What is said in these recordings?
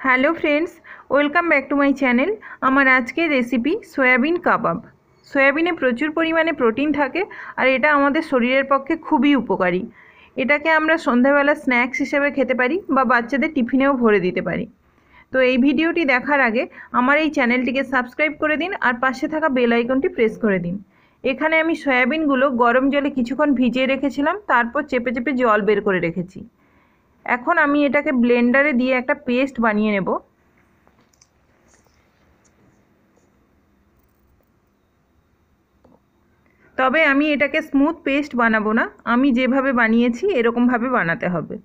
Hello friends, welcome back to my channel. আমার আজকের recipe soybean কাবাব। সয়াবিনে প্রচুর পরিমাণে প্রোটিন থাকে আর এটা আমাদের শরীরের পক্ষে খুবই উপকারী। এটাকে আমরা সন্ধ্যাবেলা স্ন্যাক্স হিসেবে খেতে পারি বা বাচ্চাদের টিফিনেও ভরে দিতে পারি। তো এই ভিডিওটি দেখার আগে আমার এই চ্যানেলটিকে সাবস্ক্রাইব করে দিন আর পাশে থাকা বেল আইকনটি প্রেস করে দিন। এখানে আমি সয়াবিনগুলো গরম জলে কিছুক্ষণ ভিজিয়ে রেখেছিলাম, তারপর চেপে চেপে জল বের করে রেখেছি। এখন আমি এটাকে ব্লেন্ডারে দিয়ে একটা পেস্ট বানিয়ে নেব। তবে আমি এটাকে স্মুথ পেস্ট বানাবো না, আমি যেভাবে বানিয়েছি এরকমভাবে বানাতে হবে।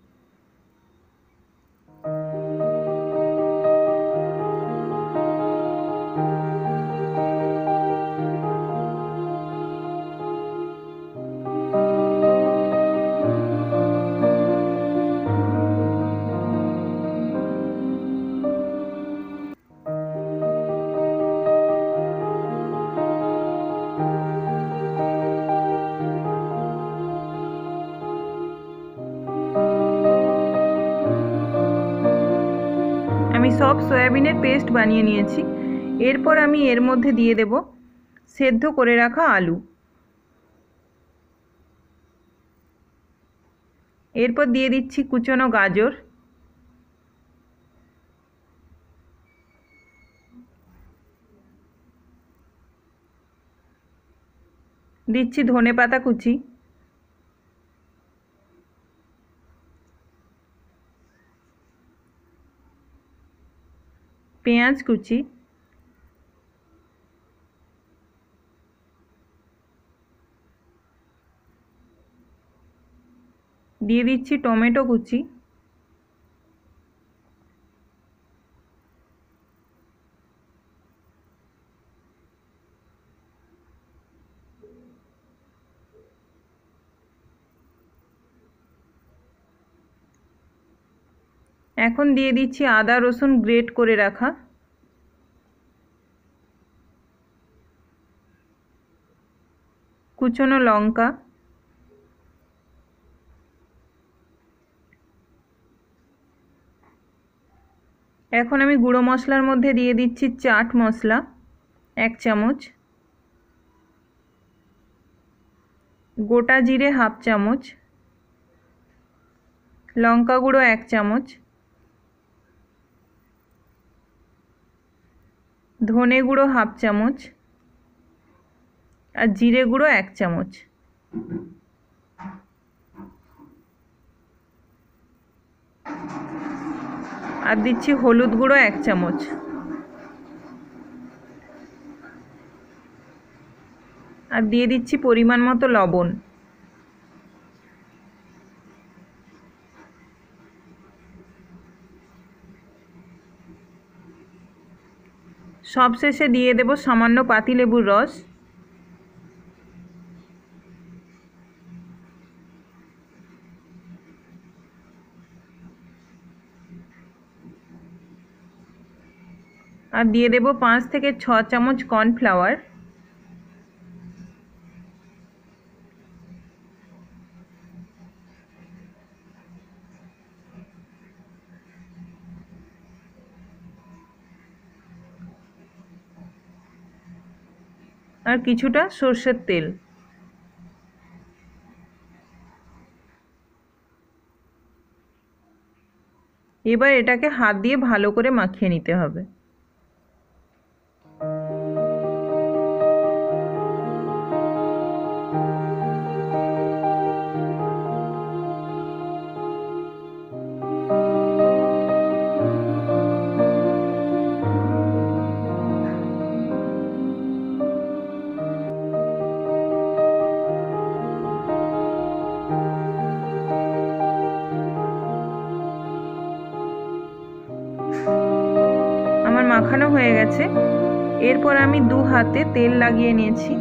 আমি সব সয়াবিনের পেস্ট বানিয়ে নিয়েছি। এরপর আমি এর মধ্যে দিয়ে দেব সেদ্ধ করে রাখা আলু। এরপর দিয়ে দিচ্ছি কুচনো গাজর, দিচ্ছি ধনেপাতা কুচি, পেঁয়াজ কুচি, দিয়ে দিচ্ছি টমেটো কুচি, এখন দিয়ে দিচ্ছি আদা রসুন গ্রেট করে রাখা, কুচনো লঙ্কা, এখন আমি গুঁড়ো মশলার মধ্যে দিয়ে দিচ্ছি চাট মশলা 1 চামচ, গোটা জিরে 1/2 চামচ, লঙ্কা গুঁড়ো 1 চামচ, ধনে গুঁড়ো 1/2 চামচ আর জিরে গুঁড়ো 1 চামচ। আর দিচ্ছি হলুদ গুঁড়ো 1 চামচ। আর দিয়ে দিচ্ছি পরিমাণ মতো লবণ। সবশেষে দিয়ে দেব সামান্য পাতিলেবুর রস। আর দিয়ে দেব 5 থেকে 6 চামচ কর্নফ্লাওয়ার। আর কিছুটা সর্ষের তেল। এবার এটাকে হাত দিয়ে ভালো করে মাখিয়ে নিতে হবে। আমার মাখানো হয়ে গেছে। এরপর আমি 2 হাতে তেল লাগিয়ে নিয়েছি।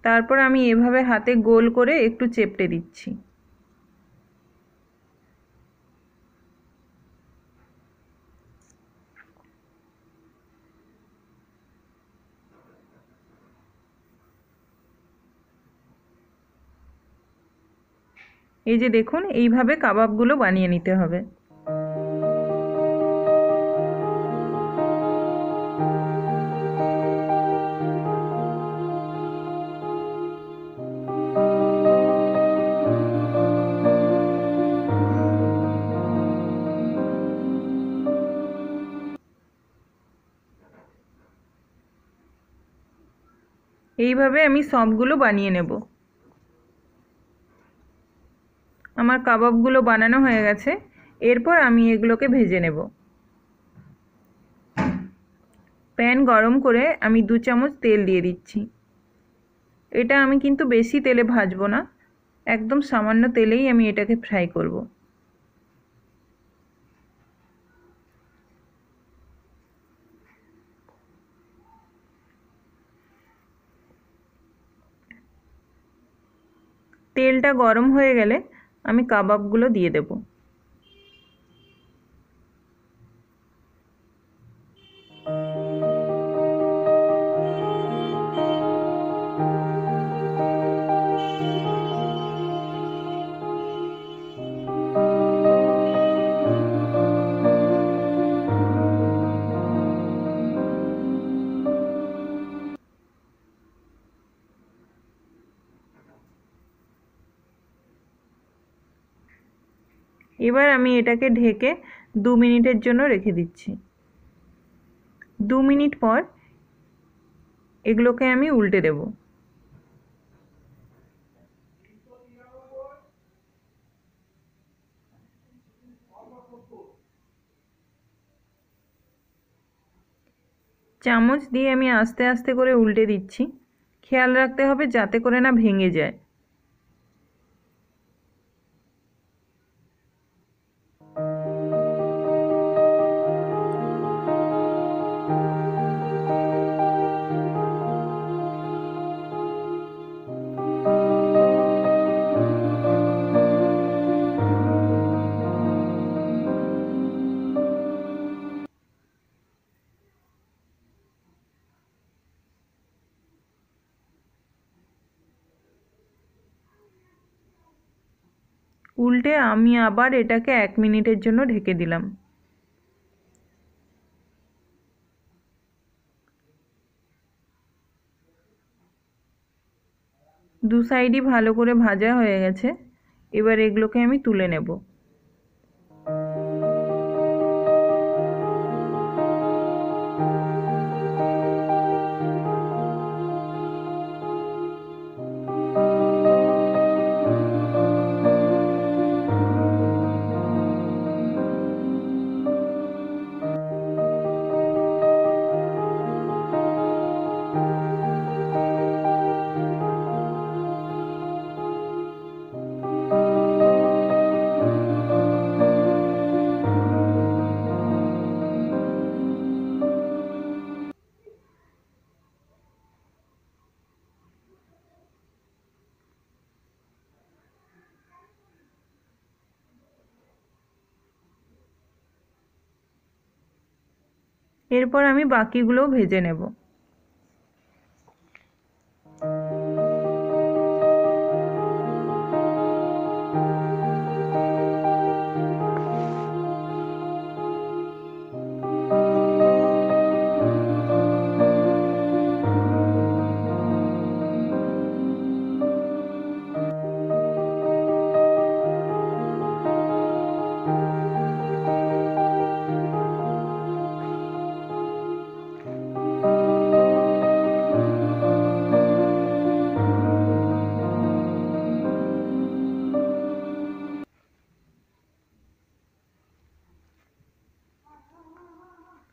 তারপর আমি এভাবে হাতে গোল করে একটু চেপটে দিচ্ছি। এই যে দেখুন, এইভাবে কাবাবগুলো বানিয়ে নিতে হবে। এইভাবে আমি সবগুলো বানিয়ে নেব। আমার কাবাবগুলো বানানো হয়ে গেছে। এরপর আমি এগুলোকে ভেজে নেব। প্যান গরম করে আমি 2 চামচ তেল দিয়ে দিচ্ছি। এটা আমি কিন্তু বেশি তেলে ভাজবো না, একদম সামান্য তেলেই আমি এটাকে ফ্রাই করব। তেলটা গরম হয়ে গেলে আমি কাবাবগুলো দিয়ে দেব। এবার আমি এটাকে ঢেকে 2 মিনিটের জন্য রেখে দিচ্ছি। 2 মিনিট পর এগুলোকে আমি উল্টে দেব। চামচ দিয়ে আমি আস্তে আস্তে করে উল্টে দিচ্ছি। খেয়াল রাখতে হবে যাতে করে না ভেঙে যায়। উল্টে আমি আবার এটাকে 1 মিনিটের জন্য ঢেকে দিলাম। দু সাইডই ভালো করে ভাজা হয়ে গেছে। এবার এগুলোকে আমি তুলে নেব। এরপর আমি বাকিগুলোও ভেজে নেব।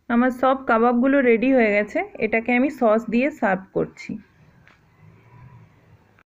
আমার সব কাবাবগুলো রেডি হয়ে গেছে। এটাকে আমি সস দিয়ে সার্ভ করছি।